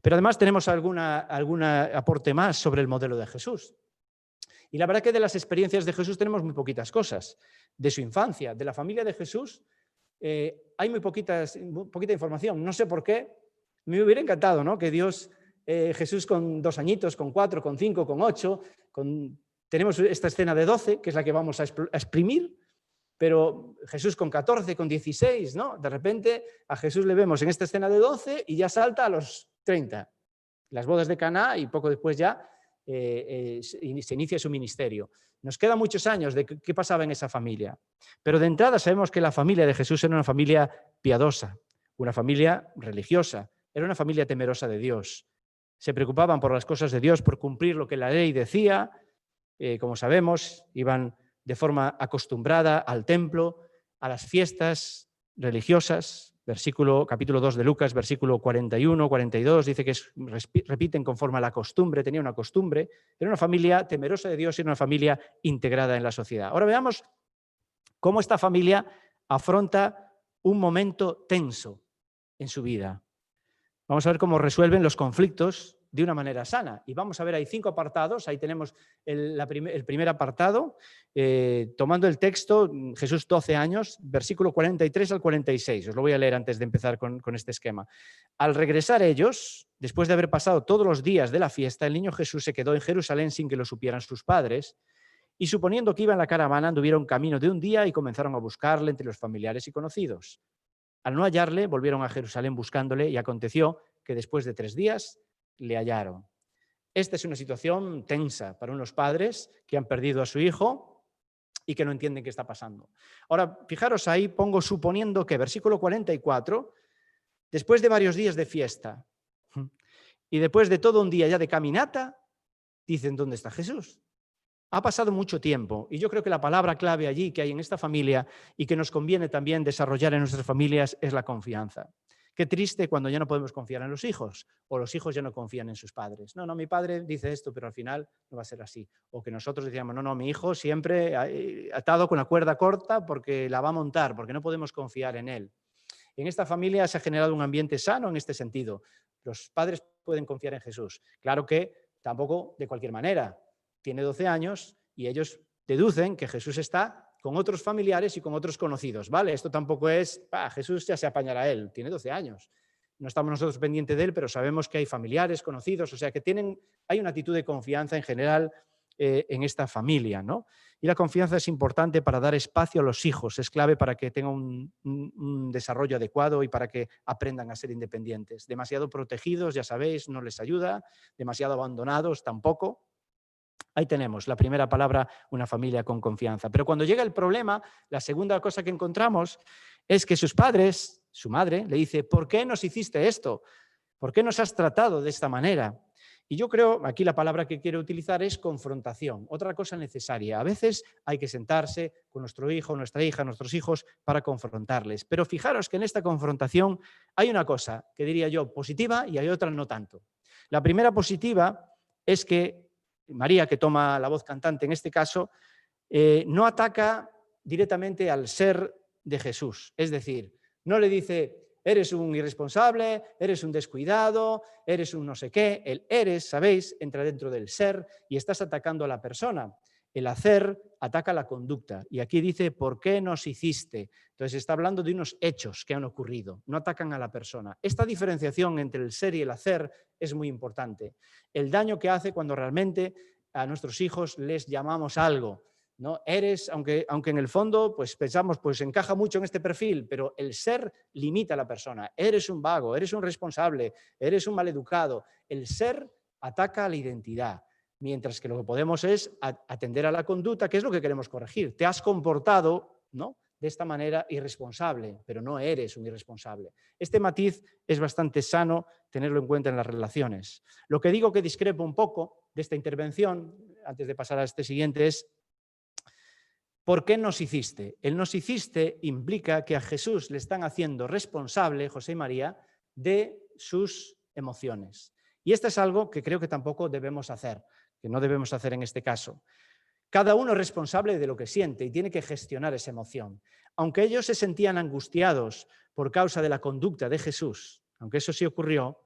Pero además tenemos algún aporte más sobre el modelo de Jesús. Y la verdad que de las experiencias de Jesús tenemos muy poquitas cosas. De su infancia, de la familia de Jesús, hay muy poquita información. No sé por qué. Me hubiera encantado, ¿no?, que Dios, Jesús con 2 añitos, con 4, con 5, con 8, tenemos esta escena de 12, que es la que vamos a exprimir, pero Jesús con 14, con 16, ¿no? De repente a Jesús le vemos en esta escena de 12 y ya salta a los 30. Las bodas de Caná y poco después ya se inicia su ministerio. Nos quedan muchos años de qué pasaba en esa familia. Pero de entrada sabemos que la familia de Jesús era una familia piadosa, una familia religiosa, era una familia temerosa de Dios. Se preocupaban por las cosas de Dios, por cumplir lo que la ley decía. Como sabemos, iban de forma acostumbrada al templo, a las fiestas religiosas. Capítulo 2 de Lucas, versículo 41, 42, dice que repiten conforme a la costumbre, tenía una costumbre. Era una familia temerosa de Dios y una familia integrada en la sociedad. Ahora veamos cómo esta familia afronta un momento tenso en su vida. Vamos a ver cómo resuelven los conflictos de una manera sana. Y vamos a ver, hay 5 apartados. Ahí tenemos el primer apartado, tomando el texto, Jesús 12 años, versículo 43 al 46. Os lo voy a leer antes de empezar con este esquema. Al regresar ellos, después de haber pasado todos los días de la fiesta, el niño Jesús se quedó en Jerusalén sin que lo supieran sus padres, y suponiendo que iba en la caravana, anduvieron camino de un día y comenzaron a buscarle entre los familiares y conocidos. Al no hallarle, volvieron a Jerusalén buscándole y aconteció que después de 3 días le hallaron. Esta es una situación tensa para unos padres que han perdido a su hijo y que no entienden qué está pasando. Ahora, fijaros ahí, pongo suponiendo que, versículo 44, después de varios días de fiesta y después de todo un día ya de caminata, dicen, ¿dónde está Jesús? Ha pasado mucho tiempo y yo creo que la palabra clave allí que hay en esta familia y que nos conviene también desarrollar en nuestras familias es la confianza. Qué triste cuando ya no podemos confiar en los hijos o los hijos ya no confían en sus padres. No, mi padre dice esto, pero al final no va a ser así. O que nosotros decíamos, no, mi hijo siempre atado con la cuerda corta porque la va a montar, porque no podemos confiar en él. En esta familia se ha generado un ambiente sano en este sentido. Los padres pueden confiar en Jesús. Claro que tampoco de cualquier manera. Tiene 12 años y ellos deducen que Jesús está con otros familiares y con otros conocidos, ¿vale? Esto tampoco es, Jesús ya se apañará él, tiene 12 años. No estamos nosotros pendientes de él, pero sabemos que hay familiares, conocidos, o sea que hay una actitud de confianza en general en esta familia, ¿no? Y la confianza es importante para dar espacio a los hijos, es clave para que tengan un desarrollo adecuado y para que aprendan a ser independientes. Demasiado protegidos, ya sabéis, no les ayuda, demasiado abandonados tampoco. Ahí tenemos la primera palabra, una familia con confianza. Pero cuando llega el problema, la segunda cosa que encontramos es que sus padres, su madre, le dice, ¿por qué nos hiciste esto? ¿Por qué nos has tratado de esta manera? Y yo creo, aquí la palabra que quiero utilizar es confrontación, otra cosa necesaria. A veces hay que sentarse con nuestro hijo, nuestra hija, nuestros hijos para confrontarles. Pero fijaros que en esta confrontación hay una cosa que diría yo positiva y hay otra no tanto. La primera positiva es que María, que toma la voz cantante en este caso, no ataca directamente al ser de Jesús. Es decir, no le dice, eres un irresponsable, eres un descuidado, eres un no sé qué. El eres, sabéis, entra dentro del ser y estás atacando a la persona. El hacer ataca la conducta. Y aquí dice, ¿por qué nos hiciste? Entonces está hablando de unos hechos que han ocurrido, no atacan a la persona. Esta diferenciación entre el ser y el hacer es muy importante. El daño que hace cuando realmente a nuestros hijos les llamamos algo, ¿no? Eres, aunque en el fondo pues pensamos, pues encaja mucho en este perfil, pero el ser limita a la persona. Eres un vago, eres un responsable, eres un maleducado. El ser ataca a la identidad, mientras que lo que podemos es atender a la conducta, que es lo que queremos corregir. Te has comportado, ¿no?, de esta manera irresponsable, pero no eres un irresponsable. Este matiz es bastante sano tenerlo en cuenta en las relaciones. Lo que digo que discrepo un poco de esta intervención, antes de pasar a este siguiente, es ¿por qué nos hiciste? El nos hiciste implica que a Jesús le están haciendo responsable, José y María, de sus emociones. Y esto es algo que creo que tampoco debemos hacer, que no debemos hacer en este caso. Cada uno es responsable de lo que siente y tiene que gestionar esa emoción. Aunque ellos se sentían angustiados por causa de la conducta de Jesús, aunque eso sí ocurrió,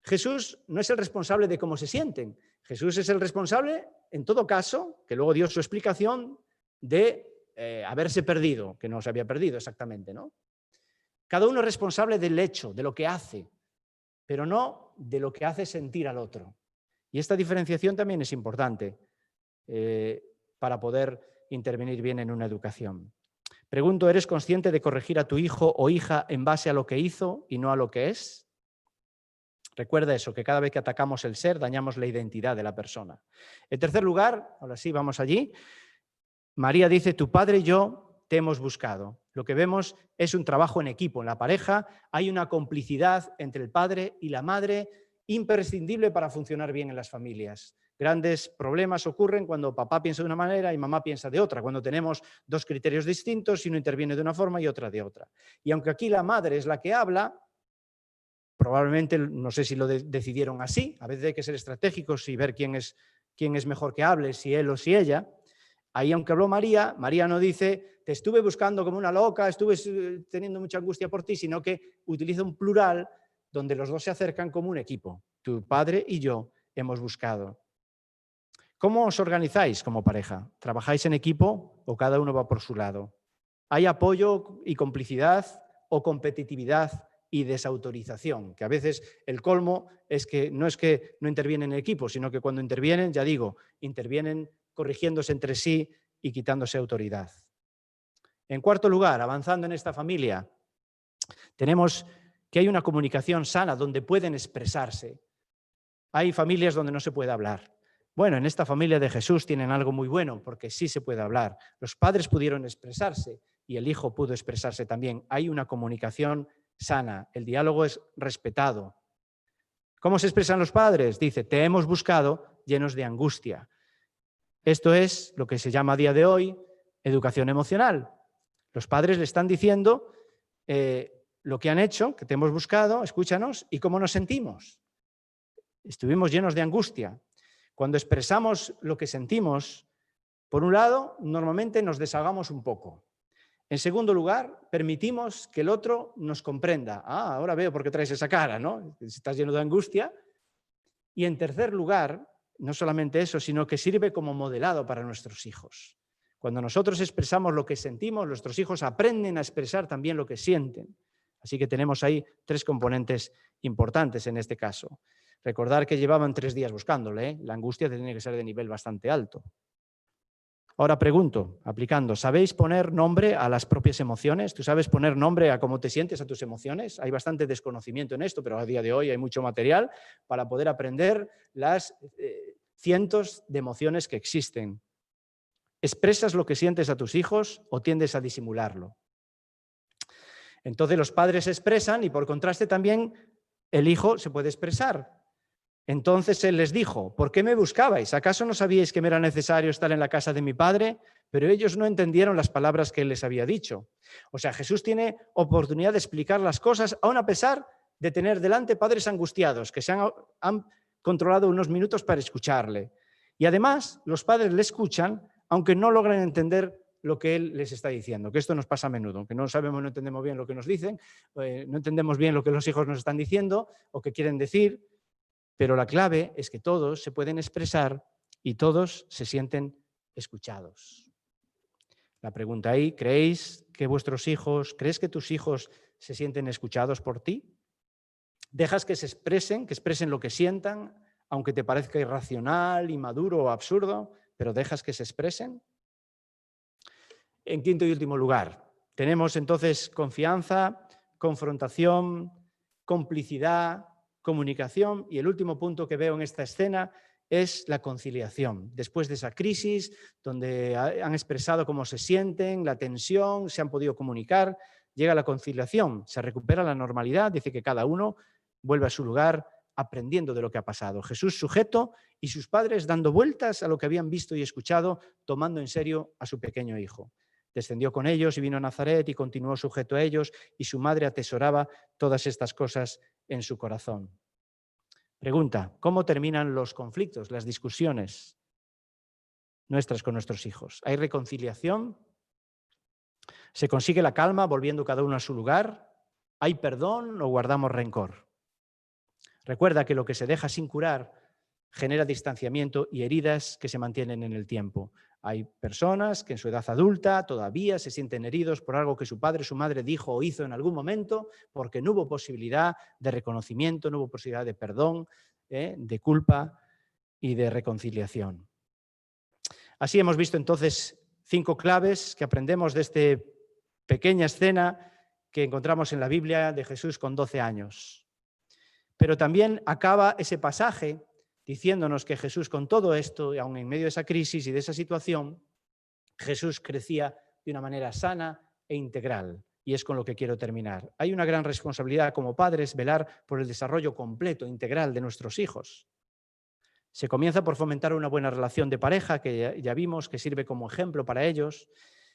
Jesús no es el responsable de cómo se sienten. Jesús es el responsable, en todo caso, que luego dio su explicación, de haberse perdido, que no se había perdido exactamente, ¿no? Cada uno es responsable del hecho, de lo que hace, pero no de lo que hace sentir al otro. Y esta diferenciación también es importante para poder intervenir bien en una educación. Pregunto, ¿eres consciente de corregir a tu hijo o hija en base a lo que hizo y no a lo que es? Recuerda eso, que cada vez que atacamos el ser, dañamos la identidad de la persona. En tercer lugar, ahora sí, vamos allí, María dice, tu padre y yo te hemos buscado. Lo que vemos es un trabajo en equipo. En la pareja hay una complicidad entre el padre y la madre imprescindible para funcionar bien en las familias. Grandes problemas ocurren cuando papá piensa de una manera y mamá piensa de otra, cuando tenemos dos criterios distintos y uno interviene de una forma y otra de otra. Y aunque aquí la madre es la que habla, probablemente, no sé si lo decidieron así, a veces hay que ser estratégicos y ver quién es mejor que hable, si él o si ella. Ahí, aunque habló María, María no dice, te estuve buscando como una loca, estuve teniendo mucha angustia por ti, sino que utiliza un plural donde los dos se acercan como un equipo. Tu padre y yo hemos buscado. ¿Cómo os organizáis como pareja? ¿Trabajáis en equipo o cada uno va por su lado? ¿Hay apoyo y complicidad o competitividad y desautorización? Que a veces el colmo es que no intervienen en equipo, sino que cuando intervienen, ya digo, intervienen corrigiéndose entre sí y quitándose autoridad. En cuarto lugar, avanzando en esta familia, tenemos que hay una comunicación sana donde pueden expresarse. Hay familias donde no se puede hablar. Bueno, en esta familia de Jesús tienen algo muy bueno porque sí se puede hablar. Los padres pudieron expresarse y el hijo pudo expresarse también. Hay una comunicación sana, el diálogo es respetado. ¿Cómo se expresan los padres? Dice, te hemos buscado llenos de angustia. Esto es lo que se llama a día de hoy educación emocional. Los padres le están diciendo lo que han hecho, que te hemos buscado, escúchanos, y cómo nos sentimos. Estuvimos llenos de angustia. Cuando expresamos lo que sentimos, por un lado, normalmente nos desahogamos un poco. En segundo lugar, permitimos que el otro nos comprenda. Ah, ahora veo por qué traes esa cara, ¿no? Estás lleno de angustia. Y en tercer lugar, no solamente eso, sino que sirve como modelado para nuestros hijos. Cuando nosotros expresamos lo que sentimos, nuestros hijos aprenden a expresar también lo que sienten. Así que tenemos ahí tres componentes importantes en este caso. Recordar que llevaban 3 días buscándole, ¿eh? La angustia tiene que ser de nivel bastante alto. Ahora pregunto, aplicando, ¿sabéis poner nombre a las propias emociones? ¿Tú sabes poner nombre a cómo te sientes, a tus emociones? Hay bastante desconocimiento en esto, pero a día de hoy hay mucho material para poder aprender las cientos de emociones que existen. ¿Expresas lo que sientes a tus hijos o tiendes a disimularlo? Entonces los padres expresan y por contraste también el hijo se puede expresar. Entonces él les dijo, ¿por qué me buscabais? ¿Acaso no sabíais que me era necesario estar en la casa de mi padre? Pero ellos no entendieron las palabras que él les había dicho. O sea, Jesús tiene oportunidad de explicar las cosas, aun a pesar de tener delante padres angustiados que se han controlado unos minutos para escucharle. Y además, los padres le escuchan, aunque no logran entender lo que él les está diciendo, que esto nos pasa a menudo, que no sabemos, no entendemos bien lo que nos dicen, no entendemos bien lo que los hijos nos están diciendo o que quieren decir, pero la clave es que todos se pueden expresar y todos se sienten escuchados. La pregunta ahí, ¿crees que tus hijos se sienten escuchados por ti? ¿Dejas que se expresen lo que sientan, aunque te parezca irracional, inmaduro o absurdo, pero dejas que se expresen? En quinto y último lugar, tenemos entonces confianza, confrontación, complicidad, comunicación, y el último punto que veo en esta escena es la conciliación. Después de esa crisis, donde han expresado cómo se sienten, la tensión, se han podido comunicar, llega la conciliación, se recupera la normalidad, dice que cada uno vuelve a su lugar aprendiendo de lo que ha pasado. Jesús sujeto y sus padres dando vueltas a lo que habían visto y escuchado, tomando en serio a su pequeño hijo. Descendió con ellos y vino a Nazaret y continuó sujeto a ellos, y su madre atesoraba todas estas cosas en su corazón. Pregunta, ¿cómo terminan los conflictos, las discusiones nuestras con nuestros hijos? ¿Hay reconciliación? ¿Se consigue la calma volviendo cada uno a su lugar? ¿Hay perdón o guardamos rencor? Recuerda que lo que se deja sin curar genera distanciamiento y heridas que se mantienen en el tiempo. Hay personas que en su edad adulta todavía se sienten heridos por algo que su padre o su madre dijo o hizo en algún momento, porque no hubo posibilidad de reconocimiento, no hubo posibilidad de perdón, de culpa y de reconciliación. Así hemos visto entonces 5 claves que aprendemos de esta pequeña escena que encontramos en la Biblia de Jesús con 12 años. Pero también acaba ese pasaje diciéndonos que Jesús, con todo esto, y aun en medio de esa crisis y de esa situación, Jesús crecía de una manera sana e integral. Y es con lo que quiero terminar. Hay una gran responsabilidad como padres velar por el desarrollo completo, integral de nuestros hijos. Se comienza por fomentar una buena relación de pareja, que ya vimos que sirve como ejemplo para ellos,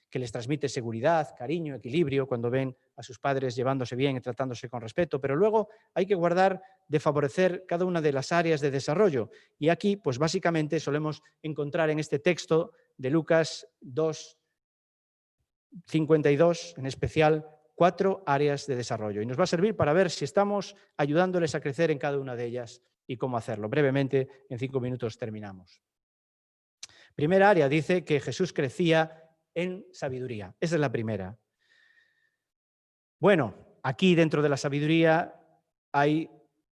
que les transmite seguridad, cariño, equilibrio, cuando ven a sus padres llevándose bien y tratándose con respeto. Pero luego hay que guardar de favorecer cada una de las áreas de desarrollo. Y aquí, pues básicamente solemos encontrar en este texto de Lucas 2:52, en especial, 4 áreas de desarrollo. Y nos va a servir para ver si estamos ayudándoles a crecer en cada una de ellas y cómo hacerlo. Brevemente, en 5 minutos terminamos. Primera área, dice que Jesús crecía en sabiduría. Esa es la primera. Bueno, aquí dentro de la sabiduría hay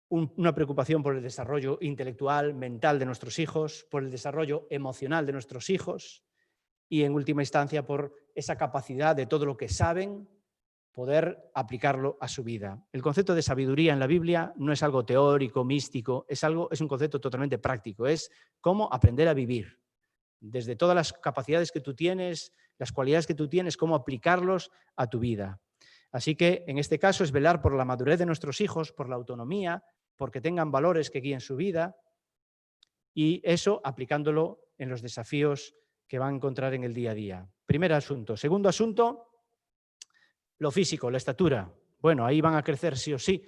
una preocupación por el desarrollo intelectual, mental de nuestros hijos, por el desarrollo emocional de nuestros hijos y, en última instancia, por esa capacidad de todo lo que saben poder aplicarlo a su vida. El concepto de sabiduría en la Biblia no es algo teórico, místico, es un concepto totalmente práctico, es cómo aprender a vivir. Desde todas las capacidades que tú tienes, las cualidades que tú tienes, cómo aplicarlos a tu vida. Así que en este caso es velar por la madurez de nuestros hijos, por la autonomía, porque tengan valores que guíen su vida y eso aplicándolo en los desafíos que van a encontrar en el día a día. Primer asunto. Segundo asunto, lo físico, la estatura. Bueno, ahí van a crecer sí o sí,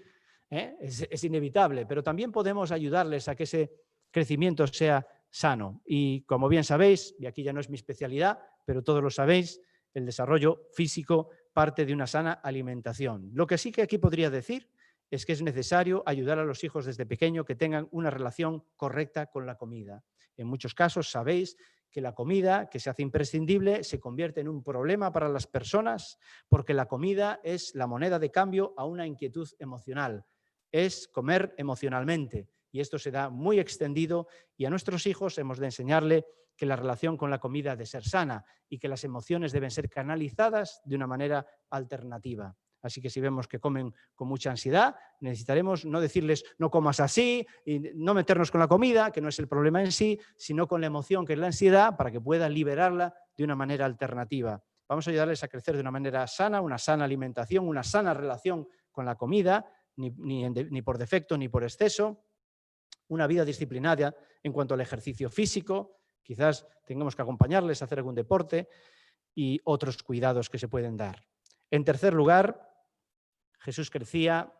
es inevitable, pero también podemos ayudarles a que ese crecimiento sea sano. Y como bien sabéis, y aquí ya no es mi especialidad, pero todos lo sabéis, el desarrollo físico parte de una sana alimentación. Lo que sí que aquí podría decir es que es necesario ayudar a los hijos desde pequeño que tengan una relación correcta con la comida. En muchos casos sabéis que la comida, que se hace imprescindible, se convierte en un problema para las personas porque la comida es la moneda de cambio a una inquietud emocional. Es comer emocionalmente. Y esto se da muy extendido y a nuestros hijos hemos de enseñarle que la relación con la comida ha de ser sana y que las emociones deben ser canalizadas de una manera alternativa. Así que si vemos que comen con mucha ansiedad, necesitaremos no decirles no comas así y no meternos con la comida, que no es el problema en sí, sino con la emoción que es la ansiedad para que puedan liberarla de una manera alternativa. Vamos a ayudarles a crecer de una manera sana, una sana alimentación, una sana relación con la comida, ni por defecto ni por exceso, una vida disciplinada en cuanto al ejercicio físico, quizás tengamos que acompañarles a hacer algún deporte y otros cuidados que se pueden dar. En tercer lugar, Jesús crecía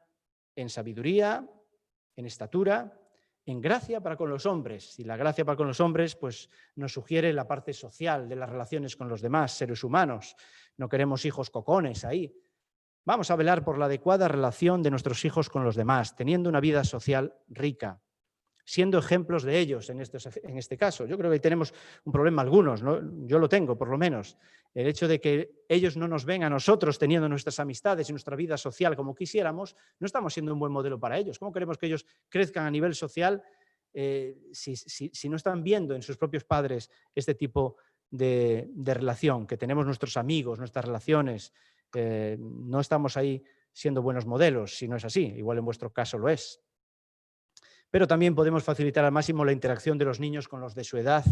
en sabiduría, en estatura, en gracia para con los hombres. Y la gracia para con los hombres pues, nos sugiere la parte social de las relaciones con los demás, seres humanos. No queremos hijos cocones ahí. Vamos a velar por la adecuada relación de nuestros hijos con los demás, teniendo una vida social rica, siendo ejemplos de ellos en este caso. Yo creo que tenemos un problema algunos, ¿no? Yo lo tengo por lo menos. El hecho de que ellos no nos ven a nosotros teniendo nuestras amistades y nuestra vida social como quisiéramos, no estamos siendo un buen modelo para ellos. ¿Cómo queremos que ellos crezcan a nivel social si no están viendo en sus propios padres este tipo de relación, que tenemos nuestros amigos, nuestras relaciones? No estamos ahí siendo buenos modelos, si no es así. Igual en vuestro caso lo es. Pero también podemos facilitar al máximo la interacción de los niños con los de su edad.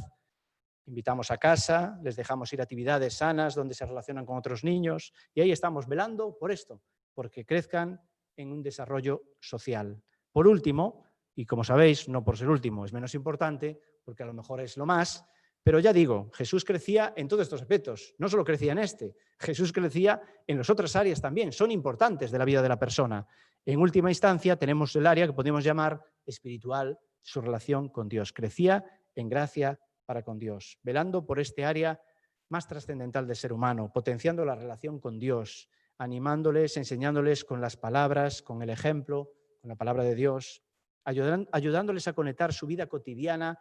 Invitamos a casa, les dejamos ir a actividades sanas donde se relacionan con otros niños y ahí estamos velando por esto, porque crezcan en un desarrollo social. Por último, y como sabéis, no por ser último, es menos importante, porque a lo mejor es lo más, pero ya digo, Jesús crecía en todos estos aspectos, no solo crecía en este, Jesús crecía en las otras áreas también, son importantes de la vida de la persona. En última instancia tenemos el área que podemos llamar espiritual, su relación con Dios. Crecía en gracia para con Dios, velando por este área más trascendental del ser humano, potenciando la relación con Dios, animándoles, enseñándoles con las palabras, con el ejemplo, con la palabra de Dios, ayudándoles a conectar su vida cotidiana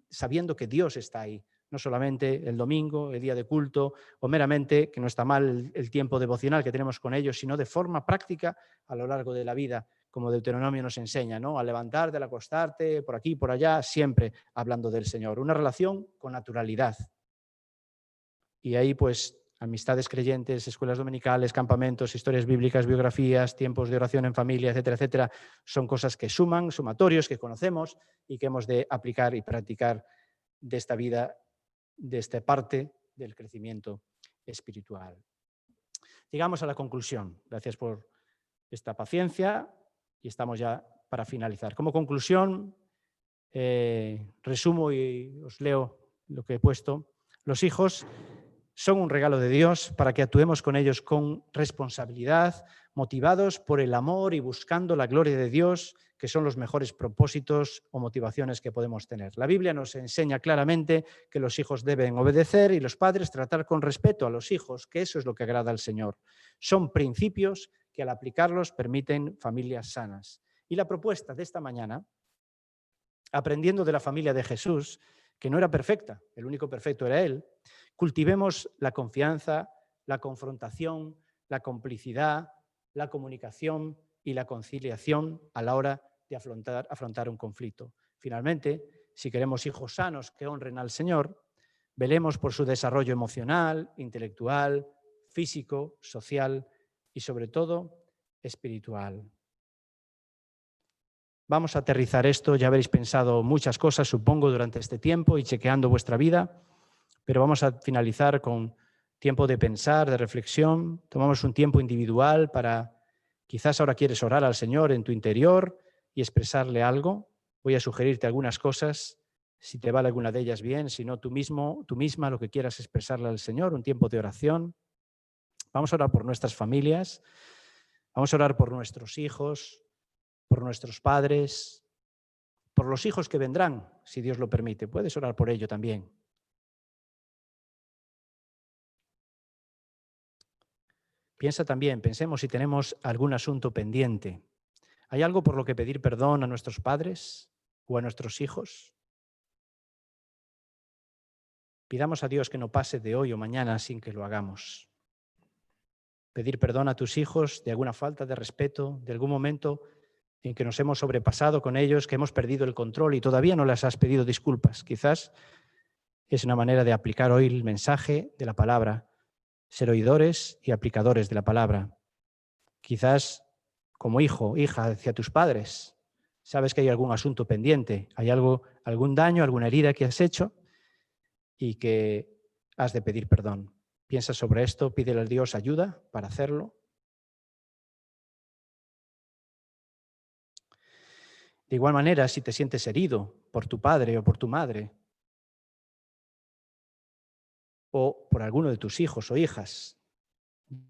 sabiendo que Dios está ahí, no solamente el domingo, el día de culto, o meramente, que no está mal el tiempo devocional que tenemos con ellos, sino de forma práctica a lo largo de la vida, como Deuteronomio nos enseña, ¿no? A levantarte, al acostarte, por aquí, por allá, siempre hablando del Señor. Una relación con naturalidad. Y ahí, pues, amistades creyentes, escuelas dominicales, campamentos, historias bíblicas, biografías, tiempos de oración en familia, etcétera, etcétera, son cosas que suman, sumatorios, que conocemos y que hemos de aplicar y practicar de esta vida, de esta parte del crecimiento espiritual. Llegamos a la conclusión. Gracias por esta paciencia y estamos ya para finalizar. Como conclusión, resumo y os leo lo que he puesto. Los hijos son un regalo de Dios para que actuemos con ellos con responsabilidad, motivados por el amor y buscando la gloria de Dios, que son los mejores propósitos o motivaciones que podemos tener. La Biblia nos enseña claramente que los hijos deben obedecer y los padres tratar con respeto a los hijos, que eso es lo que agrada al Señor. Son principios que al aplicarlos permiten familias sanas. Y la propuesta de esta mañana, aprendiendo de la familia de Jesús, que no era perfecta, el único perfecto era Él, cultivemos la confianza, la confrontación, la complicidad, la comunicación y la conciliación a la hora de afrontar un conflicto. Finalmente, si queremos hijos sanos que honren al Señor, velemos por su desarrollo emocional, intelectual, físico, social y sobre todo espiritual. Vamos a aterrizar esto, ya habréis pensado muchas cosas, supongo, durante este tiempo y chequeando vuestra vida, pero vamos a finalizar con tiempo de pensar, de reflexión. Tomamos un tiempo individual para, quizás ahora quieres orar al Señor en tu interior y expresarle algo. Voy a sugerirte algunas cosas, si te vale alguna de ellas bien, si no tú mismo, tú misma, lo que quieras expresarle al Señor, un tiempo de oración. Vamos a orar por nuestras familias, vamos a orar por nuestros hijos, por nuestros padres, por los hijos que vendrán, si Dios lo permite. Puedes orar por ello también. Pensemos si tenemos algún asunto pendiente. ¿Hay algo por lo que pedir perdón a nuestros padres o a nuestros hijos? Pidamos a Dios que no pase de hoy o mañana sin que lo hagamos. Pedir perdón a tus hijos de alguna falta de respeto, de algún momento en que nos hemos sobrepasado con ellos, que hemos perdido el control y todavía no les has pedido disculpas. Quizás es una manera de aplicar hoy el mensaje de la palabra ser oidores y aplicadores de la palabra. Quizás como hijo, hija, hacia tus padres, sabes que hay algún asunto pendiente, hay algún daño, alguna herida que has hecho y que has de pedir perdón. Piensa sobre esto, pídele a Dios ayuda para hacerlo. De igual manera, si te sientes herido por tu padre o por tu madre, o por alguno de tus hijos o hijas,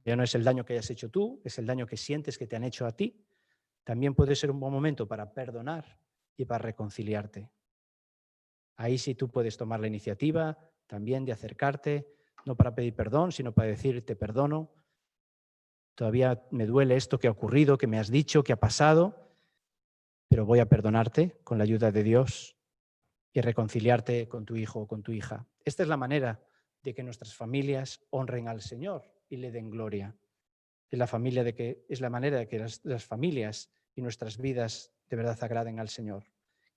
ya no es el daño que hayas hecho tú, es el daño que sientes que te han hecho a ti, también puede ser un buen momento para perdonar y para reconciliarte. Ahí sí tú puedes tomar la iniciativa también de acercarte, no para pedir perdón, sino para decir te perdono, todavía me duele esto que ha ocurrido, que me has dicho, que ha pasado, pero voy a perdonarte con la ayuda de Dios y reconciliarte con tu hijo o con tu hija. Esta es la manera de que nuestras familias honren al Señor y le den gloria. Es la manera de que las familias y nuestras vidas de verdad agraden al Señor.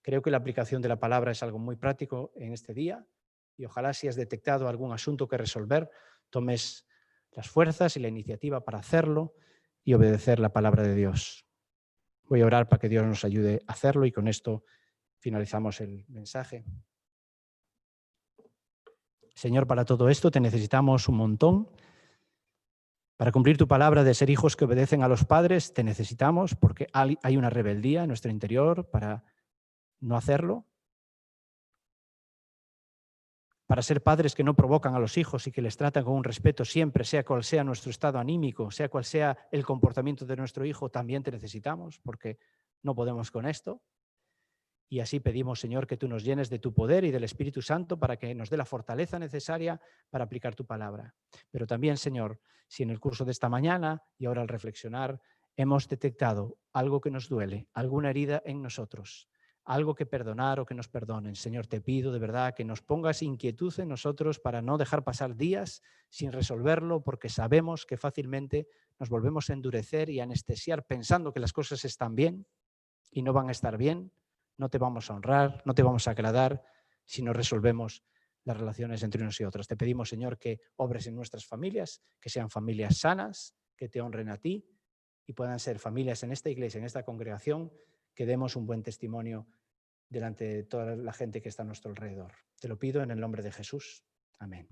Creo que la aplicación de la palabra es algo muy práctico en este día y ojalá si has detectado algún asunto que resolver, tomes las fuerzas y la iniciativa para hacerlo y obedecer la palabra de Dios. Voy a orar para que Dios nos ayude a hacerlo y con esto finalizamos el mensaje. Señor, para todo esto te necesitamos un montón. Para cumplir tu palabra de ser hijos que obedecen a los padres, te necesitamos porque hay una rebeldía en nuestro interior para no hacerlo. Para ser padres que no provocan a los hijos y que les tratan con un respeto siempre, sea cual sea nuestro estado anímico, sea cual sea el comportamiento de nuestro hijo, también te necesitamos porque no podemos con esto. Y así pedimos, Señor, que tú nos llenes de tu poder y del Espíritu Santo para que nos dé la fortaleza necesaria para aplicar tu palabra. Pero también, Señor, si en el curso de esta mañana y ahora al reflexionar hemos detectado algo que nos duele, alguna herida en nosotros, algo que perdonar o que nos perdonen, Señor, te pido de verdad que nos pongas inquietud en nosotros para no dejar pasar días sin resolverlo, porque sabemos que fácilmente nos volvemos a endurecer y a anestesiar pensando que las cosas están bien y no van a estar bien. No te vamos a honrar, no te vamos a agradar si no resolvemos las relaciones entre unos y otros. Te pedimos, Señor, que obres en nuestras familias, que sean familias sanas, que te honren a ti y puedan ser familias en esta iglesia, en esta congregación, que demos un buen testimonio delante de toda la gente que está a nuestro alrededor. Te lo pido en el nombre de Jesús. Amén.